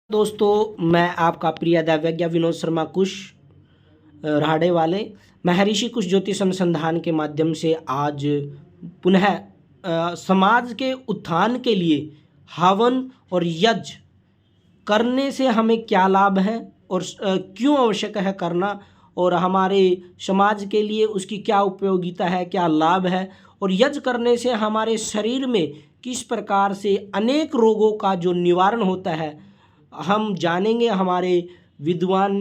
दोस्तों, मैं आपका प्रिय दैवज्ञ विनोद शर्मा कुश राहड़े वाले महर्षि कुश ज्योतिष अनुसंधान के माध्यम से आज पुनः समाज के उत्थान के लिए हवन और यज्ञ करने से हमें क्या लाभ है और क्यों आवश्यक है करना, और हमारे समाज के लिए उसकी क्या उपयोगिता है, क्या लाभ है, और यज्ञ करने से हमारे शरीर में किस प्रकार से अनेक रोगों का जो निवारण होता है हम जानेंगे हमारे विद्वान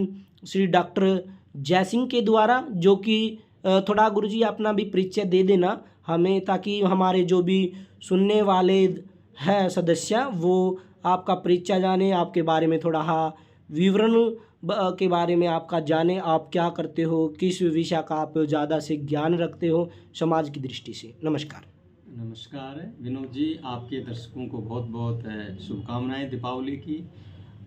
श्री डॉक्टर जयसिंह के द्वारा। जो कि थोड़ा गुरुजी अपना भी परिचय दे देना हमें, ताकि हमारे जो भी सुनने वाले हैं सदस्य वो आपका परिचय जाने, आपके बारे में थोड़ा विवरण के बारे में आपका जाने, आप क्या करते हो, किस विषय का आप ज़्यादा से ज्ञान रखते हो समाज की दृष्टि से। नमस्कार। नमस्कार विनोद जी, आपके दर्शकों को बहुत बहुत शुभकामनाएं दीपावली की।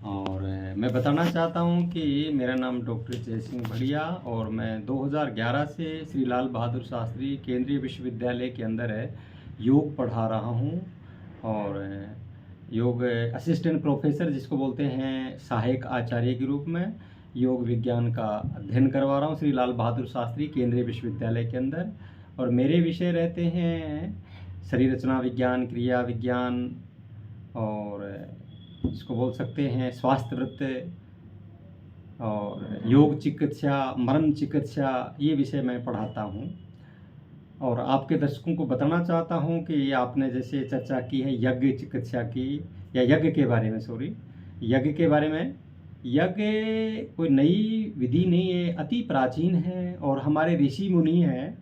और मैं बताना चाहता हूं कि मेरा नाम डॉक्टर जयसिंह भड़िया और मैं 2011 से श्री लाल बहादुर शास्त्री केंद्रीय विश्वविद्यालय के अंदर योग पढ़ा रहा हूं और योग असिस्टेंट प्रोफेसर जिसको बोलते हैं सहायक आचार्य के रूप में योग विज्ञान का अध्ययन करवा रहा हूं श्री लाल बहादुर शास्त्री केंद्रीय विश्वविद्यालय के अंदर। और मेरे विषय रहते हैं शरीर रचना विज्ञान, क्रिया विज्ञान और इसको बोल सकते हैं स्वास्थ्य वृत्त और योग चिकित्सा, मरण चिकित्सा, ये विषय मैं पढ़ाता हूँ। और आपके दर्शकों को बताना चाहता हूँ कि आपने जैसे चर्चा की है यज्ञ चिकित्सा की या यज्ञ के बारे में, यज्ञ के बारे में। यज्ञ कोई नई विधि नहीं है, अति प्राचीन है और हमारे ऋषि मुनि हैं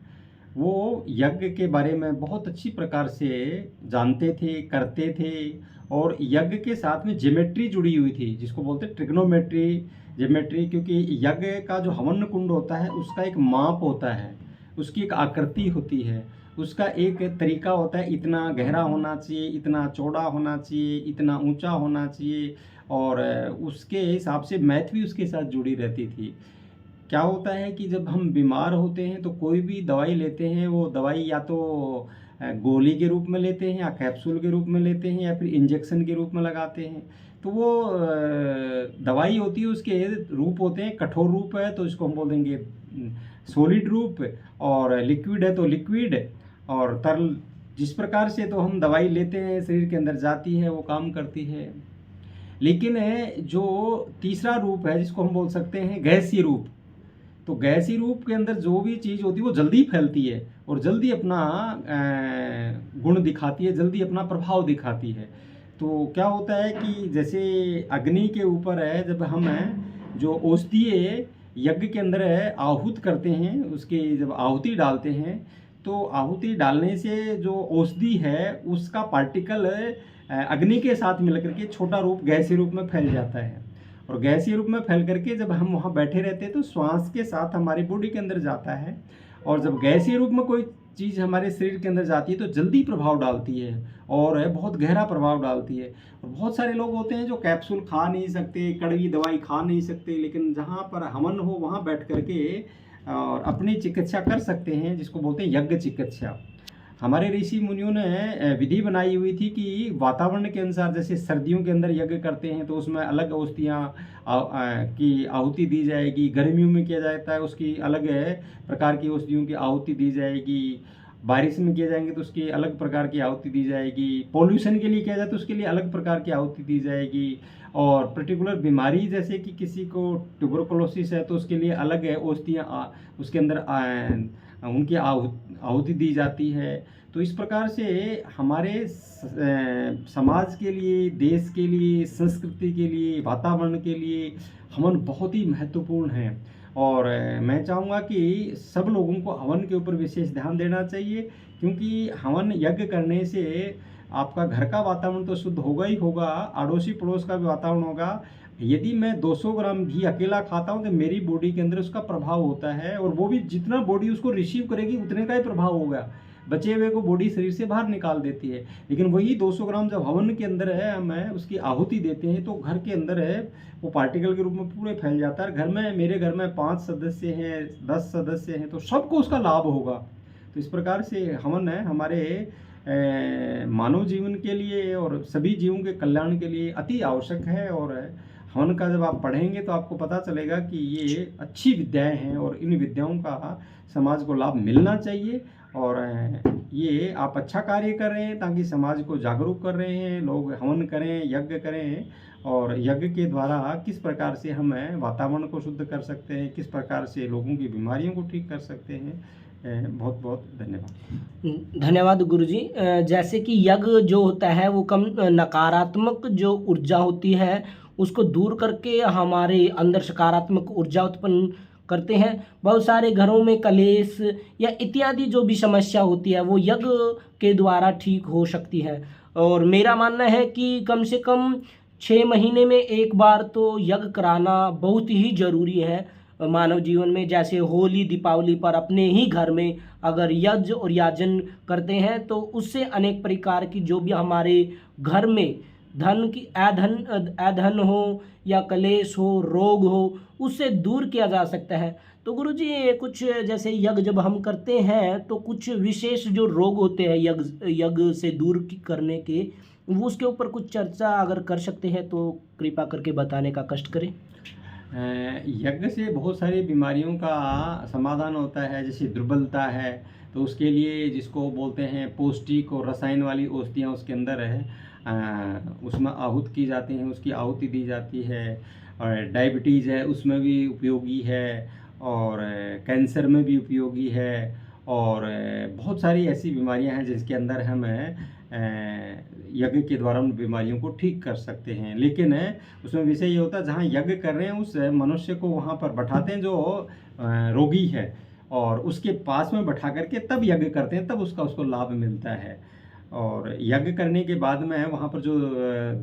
वो यज्ञ के बारे में बहुत अच्छी प्रकार से जानते थे, करते थे। और यज्ञ के साथ में ज्योमेट्री जुड़ी हुई थी जिसको बोलते हैं ट्रिग्नोमेट्री, ज्योमेट्री, क्योंकि यज्ञ का जो हवन कुंड होता है उसका एक माप होता है, उसकी एक आकृति होती है, उसका एक तरीका होता है, इतना गहरा होना चाहिए, इतना चौड़ा होना चाहिए, इतना ऊंचा होना चाहिए। और उसके हिसाब से मैथ भी उसके साथ जुड़ी रहती थी। क्या होता है कि जब हम बीमार होते हैं तो कोई भी दवाई लेते हैं, वो दवाई या तो गोली के रूप में लेते हैं या कैप्सूल के रूप में लेते हैं या फिर इंजेक्शन के रूप में लगाते हैं। तो वो दवाई होती है, उसके रूप होते हैं, कठोर रूप है तो इसको हम बोल देंगे सॉलिड रूप, और लिक्विड है तो लिक्विड, और तरल। जिस प्रकार से तो हम दवाई लेते हैं शरीर के अंदर जाती है, वो काम करती है। लेकिन जो तीसरा रूप है जिसको हम बोल सकते हैं गैसीय रूप, तो गैसीय रूप के अंदर जो भी चीज़ होती है वो जल्दी फैलती है और जल्दी अपना गुण दिखाती है, जल्दी अपना प्रभाव दिखाती है। तो क्या होता है कि जैसे अग्नि के ऊपर है, जब हम जो औषधीय यज्ञ के अंदर आहूत करते हैं, उसके जब आहुति डालते हैं तो आहुति डालने से जो औषधि है उसका पार्टिकल अग्नि के साथ मिलकर के छोटा रूप गैसीय रूप में फैल जाता है। और गैसीय रूप में फैल करके जब हम वहाँ बैठे रहते हैं तो श्वास के साथ हमारी बॉडी के अंदर जाता है। और जब गैसीय रूप में कोई चीज़ हमारे शरीर के अंदर जाती है तो जल्दी प्रभाव डालती है और बहुत गहरा प्रभाव डालती है। और बहुत सारे लोग होते हैं जो कैप्सूल खा नहीं सकते, कड़वी दवाई खा नहीं सकते, लेकिन जहाँ पर हवन हो वहाँ बैठ करके और अपनी चिकित्सा कर सकते हैं, जिसको बोलते हैं यज्ञ चिकित्सा। हमारे ऋषि मुनियों ने विधि बनाई हुई थी कि वातावरण के अनुसार, जैसे सर्दियों के अंदर यज्ञ करते हैं तो उसमें अलग औषधियाँ की आहुति दी जाएगी, गर्मियों में किया जाता है उसकी अलग प्रकार की औषधियों की आहुति दी जाएगी, बारिश में किए जाएंगे तो उसकी अलग प्रकार की आहुति दी जाएगी, पॉल्यूशन के लिए किया जाए तो उसके लिए अलग प्रकार की आहुति दी जाएगी, और पर्टिकुलर बीमारी जैसे कि किसी को ट्यूबरकुलोसिस है तो उसके लिए अलग है औषधियाँ उसके अंदर उनकी आहुति दी जाती है। तो इस प्रकार से हमारे समाज के लिए, देश के लिए, संस्कृति के लिए, वातावरण के लिए हवन बहुत ही महत्वपूर्ण है। और मैं चाहूँगा कि सब लोगों को हवन के ऊपर विशेष ध्यान देना चाहिए, क्योंकि हवन यज्ञ करने से आपका घर का वातावरण तो शुद्ध होगा ही होगा, अड़ोसी पड़ोस का भी वातावरण होगा। यदि मैं 200 ग्राम घी अकेला खाता हूँ तो मेरी बॉडी के अंदर उसका प्रभाव होता है, और वो भी जितना बॉडी उसको रिसीव करेगी उतने का ही प्रभाव होगा, बचे हुए को बॉडी शरीर से बाहर निकाल देती है। लेकिन वही 200 ग्राम जब हवन के अंदर हम उसकी आहुति देते हैं तो घर के अंदर वो पार्टिकल के रूप में पूरे फैल जाता है। घर में, मेरे घर में 5 सदस्य हैं, 10 सदस्य हैं, तो सबको उसका लाभ होगा। तो इस प्रकार से हवन हमारे मानव जीवन के लिए और सभी जीवों के कल्याण के लिए अति आवश्यक है। और हवन का जब आप पढ़ेंगे तो आपको पता चलेगा कि ये अच्छी विद्याएं हैं और इन विद्याओं का समाज को लाभ मिलना चाहिए। और ये आप अच्छा कार्य कर रहे हैं ताकि समाज को जागरूक कर रहे हैं, लोग हवन करें, यज्ञ करें। और यज्ञ के द्वारा किस प्रकार से हम वातावरण को शुद्ध कर सकते हैं, किस प्रकार से लोगों की बीमारियों को ठीक कर सकते हैं। बहुत बहुत धन्यवाद। धन्यवाद गुरुजी। जैसे कि यज्ञ जो होता है वो कम नकारात्मक जो ऊर्जा होती है उसको दूर करके हमारे अंदर सकारात्मक ऊर्जा उत्पन्न करते हैं। बहुत सारे घरों में कलेश या इत्यादि जो भी समस्या होती है वो यज्ञ के द्वारा ठीक हो सकती है। और मेरा मानना है कि कम से कम 6 महीने में एक बार तो यज्ञ कराना बहुत ही ज़रूरी है मानव जीवन में। जैसे होली दीपावली पर अपने ही घर में अगर यज्ञ और याजन करते हैं तो उससे अनेक प्रकार की जो भी हमारे घर में धन की अधन हो या कलेश हो, रोग हो, उससे दूर किया जा सकता है। तो गुरुजी कुछ जैसे यज्ञ जब हम करते हैं तो कुछ विशेष जो रोग होते हैं यज्ञ से दूर करने के, वो उसके ऊपर कुछ चर्चा अगर कर सकते हैं तो कृपा करके बताने का कष्ट करें। यज्ञ से बहुत सारी बीमारियों का समाधान होता है। जैसे दुर्बलता है तो उसके लिए जिसको बोलते हैं पौष्टिक और रसायन वाली औषधियाँ उसके अंदर है, उसमें आहूत की जाती हैं, उसकी आहुति दी जाती है। और डायबिटीज़ है उसमें भी उपयोगी है, और कैंसर में भी उपयोगी है। और बहुत सारी ऐसी बीमारियां हैं जिसके अंदर हम यज्ञ के द्वारा उन बीमारियों को ठीक कर सकते हैं। लेकिन उसमें विषय ये होता है जहाँ यज्ञ कर रहे हैं उस मनुष्य को वहाँ पर बैठाते हैं जो रोगी है, और उसके पास में बैठा करके तब यज्ञ करते हैं, तब उसको लाभ मिलता है। और यज्ञ करने के बाद में वहाँ पर जो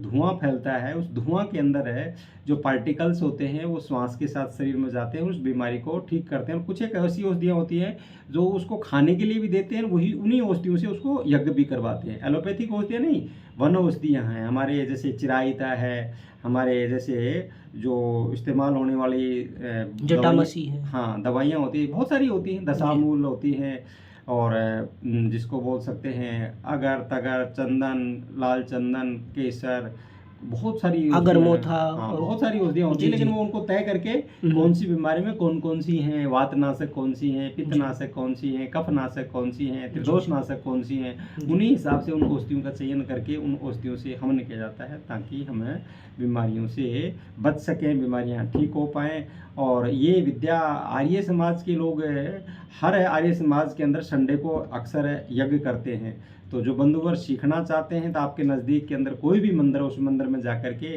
धुआं फैलता है उस धुआं के अंदर जो पार्टिकल्स होते हैं वो श्वास के साथ शरीर में जाते हैं, उस बीमारी को ठीक करते हैं। और कुछ एक ऐसी औषधियाँ होती हैं जो उसको खाने के लिए भी देते हैं, वही उन्हीं औषधियों से उसको यज्ञ भी करवाते हैं। एलोपैथिक औषधियाँ नहीं, वन औषधियाँ हैं हमारे, जैसे चिरायता है, हमारे जैसे जो इस्तेमाल होने वाली जटामसी है, हाँ दवाइयाँ होती हैं, बहुत सारी होती हैं, दशामूल होती हैं। और जिसको बोल सकते हैं अगर तगर, चंदन, लाल चंदन, केसर, बहुत सारी अगरमोथा, हाँ बहुत सारी औषधियाँ होती हैं। लेकिन वो उनको तय करके कौन सी बीमारी में कौन कौन सी हैं, वातनाशक कौन सी हैं, पित्तनाशक कौन सी हैं, कफनाशक कौन सी हैं, त्रिदोषनाशक कौन सी हैं, उन्हीं हिसाब से उन औषधियों का चयन करके उन औषधियों से हवन किया जाता है ताकि हमें बीमारियों से बच सकें, बीमारियां ठीक हो पाएँ। और ये विद्या आर्य समाज के लोग, हर आर्य समाज के अंदर संडे को अक्सर यज्ञ करते हैं। तो जो बंधुवर सीखना चाहते हैं तो आपके नज़दीक के अंदर कोई भी मंदिर है, उस मंदिर में जाकर के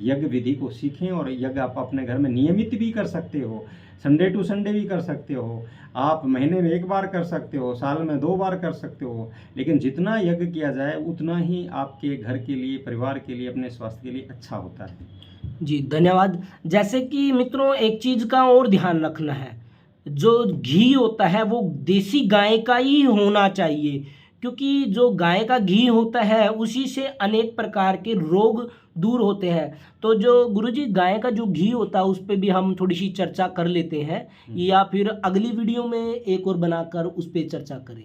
यज्ञ विधि को सीखें। और यज्ञ आप अपने घर में नियमित भी कर सकते हो, संडे टू संडे भी कर सकते हो, आप महीने में 1 बार कर सकते हो, साल में 2 बार कर सकते हो। लेकिन जितना यज्ञ किया जाए उतना ही आपके घर के लिए, परिवार के लिए, अपने स्वास्थ्य के लिए अच्छा होता है। जी धन्यवाद। जैसे कि मित्रों एक चीज़ का और ध्यान रखना है, जो घी होता है वो देसी गाय का ही होना चाहिए, क्योंकि जो गाय का घी होता है उसी से अनेक प्रकार के रोग दूर होते हैं। तो जो गुरुजी गाय का जो घी होता है उस पर भी हम थोड़ी सी चर्चा कर लेते हैं, या फिर अगली वीडियो में एक और बनाकर उस पर चर्चा करें।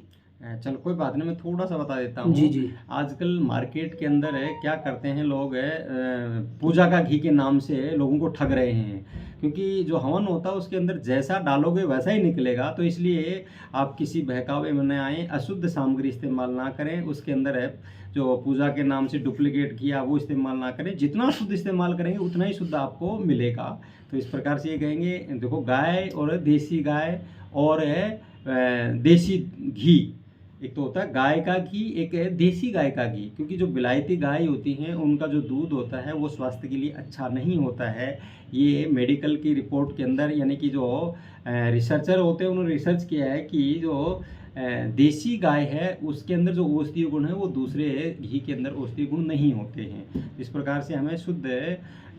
चलो कोई बात नहीं, मैं थोड़ा सा बता देता हूँ। जी जी। आजकल मार्केट के अंदर क्या करते हैं लोग, पूजा का घी के नाम से लोगों को ठग रहे हैं। क्योंकि जो हवन होता है उसके अंदर जैसा डालोगे वैसा ही निकलेगा। तो इसलिए आप किसी बहकावे में न आए, अशुद्ध सामग्री इस्तेमाल ना करें। उसके अंदर जो पूजा के नाम से डुप्लीकेट किया वो इस्तेमाल ना करें। जितना शुद्ध इस्तेमाल करेंगे उतना ही शुद्ध आपको मिलेगा। तो इस प्रकार से ये कहेंगे, देखो गाय और देसी गाय और देसी घी, एक तो होता है गाय का घी, एक है देसी गाय का घी। क्योंकि जो विलायती गाय होती हैं उनका जो दूध होता है वो स्वास्थ्य के लिए अच्छा नहीं होता है। ये मेडिकल की रिपोर्ट के अंदर, यानी कि जो रिसर्चर होते हैं उन्होंने रिसर्च किया है कि जो देसी गाय है उसके अंदर जो औषधीय गुण है वो दूसरे घी के अंदर औषधीय गुण नहीं होते हैं। इस प्रकार से हमें शुद्ध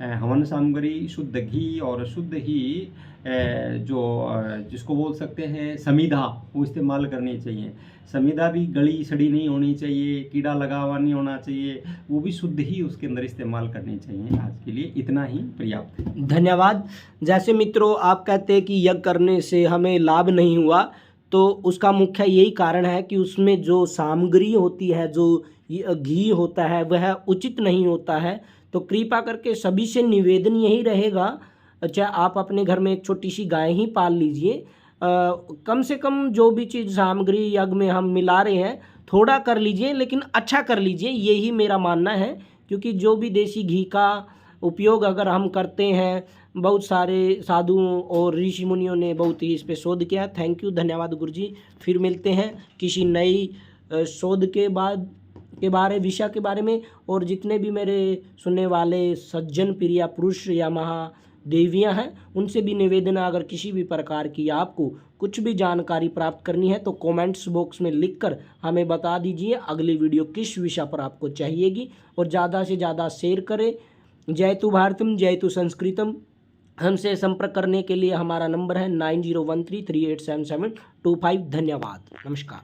हवन सामग्री, शुद्ध घी और शुद्ध ही जो जिसको बोल सकते हैं समिधा, वो इस्तेमाल करनी चाहिए। समिधा भी गली सड़ी नहीं होनी चाहिए, कीड़ा लगा हुआ नहीं होना चाहिए, वो भी शुद्ध ही उसके अंदर इस्तेमाल करनी चाहिए। आज के लिए इतना ही पर्याप्त है। धन्यवाद। जैसे मित्रों आप कहते हैं कि यज्ञ करने से हमें लाभ नहीं हुआ, तो उसका मुख्य यही कारण है कि उसमें जो सामग्री होती है, जो घी होता है, वह उचित नहीं होता है। तो कृपा करके सभी से निवेदन यही रहेगा, चाहे आप अपने घर में एक छोटी सी गाय ही पाल लीजिए, कम से कम जो भी चीज़ सामग्री यज्ञ में हम मिला रहे हैं थोड़ा कर लीजिए, लेकिन अच्छा कर लीजिए, यही मेरा मानना है। क्योंकि जो भी देसी घी का उपयोग अगर हम करते हैं, बहुत सारे साधुओं और ऋषि मुनियों ने बहुत ही इस पे शोध किया। थैंक यू, धन्यवाद गुरुजी। फिर मिलते हैं किसी नई शोध के विषय के बारे में। और जितने भी मेरे सुनने वाले सज्जन प्रिय पुरुष या महादेवियाँ हैं, उनसे भी निवेदन है, अगर किसी भी प्रकार की आपको कुछ भी जानकारी प्राप्त करनी है तो कमेंट्स बॉक्स में लिखकर हमें बता दीजिए अगली वीडियो किस विषय पर आपको चाहिएगी। और ज़्यादा से ज़्यादा शेयर करें। जय तु भारतम, जय तु संस्कृतम। हमसे संपर्क करने के लिए हमारा नंबर है 9013387725। धन्यवाद, नमस्कार।